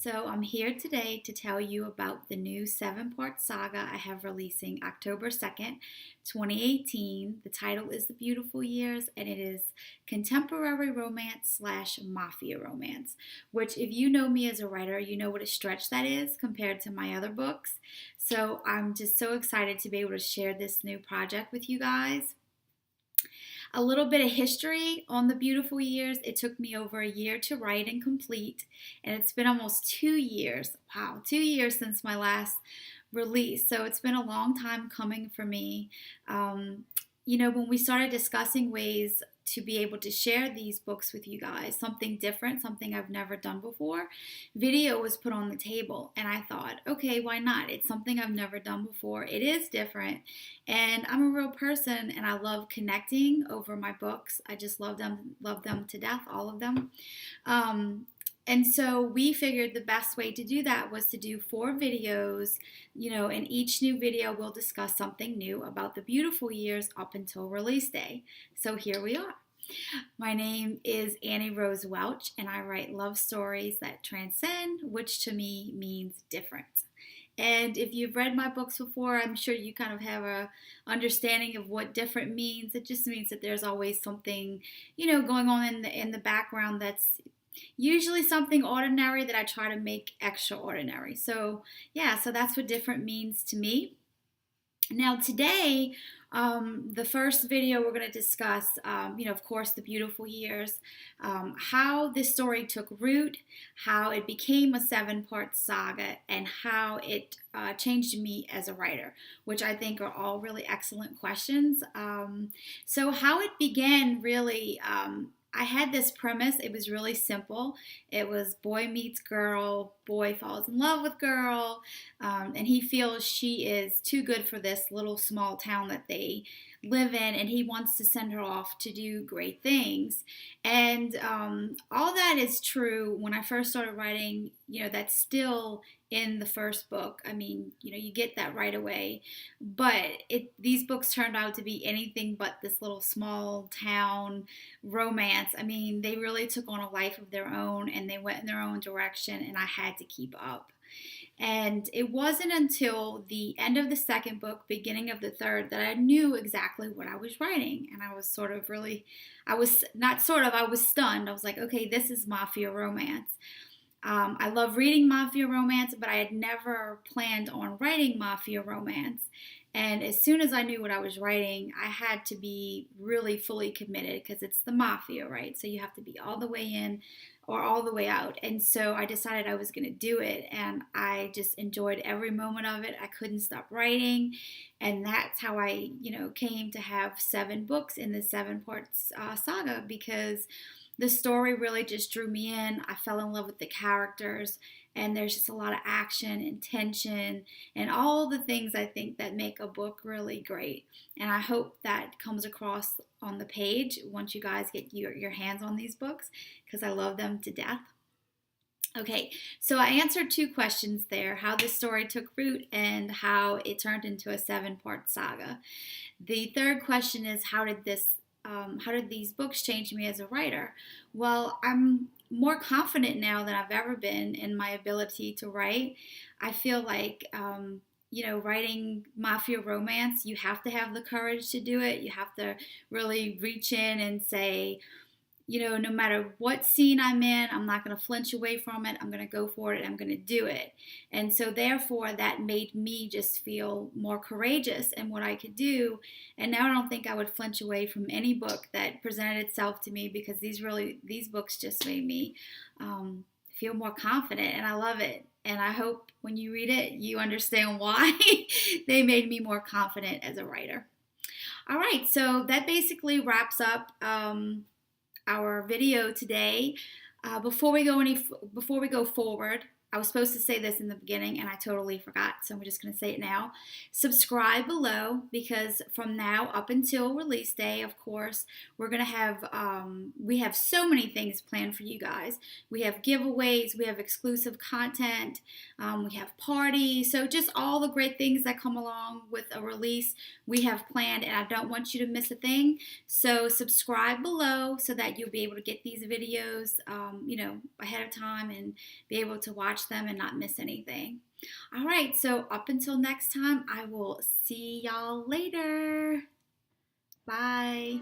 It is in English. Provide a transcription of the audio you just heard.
So I'm here today to tell you about the new 7-part saga I have releasing October 2nd, 2018. The title is The Beautiful Years, and it is contemporary romance slash mafia romance, which if you know me as a writer, you know what a stretch that is compared to my other books. So I'm just so excited to be able to share this new project with you guys. A little bit of history on The Beautiful Years. It took me over a year to write and complete, and it's been almost 2 years. Wow, 2 years since my last release. So it's been a long time coming for me. When we started discussing ways to be able to share these books with you guys, something different, something I've never done before, video was put on the table. And I thought, okay, why not? It's something I've never done before. It is different. And I'm a real person and I love connecting over my books. I just love them to death, all of them. And so we figured the best way to do that was to do 4 videos, and each new video will discuss something new about The Beautiful Years up until release day. So here we are. My name is Annie Rose Welch, and I write love stories that transcend, which to me means different. And if you've read my books before, I'm sure you kind of have a understanding of what different means. It just means that there's always something, going on in the background that's usually something ordinary that I try to make extraordinary. So that's what different means to me. Now today, the first video we're going to discuss, of course, The Beautiful Years, how this story took root, how it became a 7-part saga, and how it changed me as a writer, which I think are all really excellent questions. So how it began really, I had this premise. It was really simple. It was boy meets girl, boy falls in love with girl, and he feels she is too good for this little small town that they live in, and he wants to send her off to do great things. And all that is true. When I first started writing, that's still in the first book. I mean, you get that right away. But these books turned out to be anything but this little small town romance. I mean, they really took on a life of their own, and they went in their own direction, and I had to keep up. And it wasn't until the end of the second book, beginning of the third, that I knew exactly what I was writing. And I was I was stunned. I was like, okay, this is Mafia Romance. I love reading Mafia Romance, but I had never planned on writing Mafia Romance. And as soon as I knew what I was writing, I had to be really fully committed because it's the mafia, right? So you have to be all the way in or all the way out. And so I decided I was going to do it, and I just enjoyed every moment of it. I couldn't stop writing, and that's how I, came to have 7 books in the 7-part saga, because the story really just drew me in. I fell in love with the characters, and there's just a lot of action and tension and all the things I think that make a book really great. And I hope that comes across on the page once you guys get your hands on these books, because I love them to death. Okay, so I answered 2 questions there: how this story took root and how it turned into a 7-part saga. The third question is, how did these books change me as a writer? Well, I'm more confident now than I've ever been in my ability to write. I feel like, writing Mafia Romance, you have to have the courage to do it. You have to really reach in and say, no matter what scene I'm in, I'm not going to flinch away from it. I'm going to go for it. I'm going to do it. And so therefore that made me just feel more courageous in what I could do. And now I don't think I would flinch away from any book that presented itself to me, because these books just made me feel more confident, and I love it. And I hope when you read it, you understand why they made me more confident as a writer. All right, so that basically wraps up our video today. Before we go forward, I was supposed to say this in the beginning and I totally forgot, so I'm just going to say it now. Subscribe below, because from now up until release day, of course, we're going to have, we have so many things planned for you guys. We have giveaways, we have exclusive content, we have parties, so just all the great things that come along with a release we have planned, and I don't want you to miss a thing. So subscribe below so that you'll be able to get these videos, ahead of time and be able to watch watch them and not miss anything. All right, so up until next time, I will see y'all later. Bye.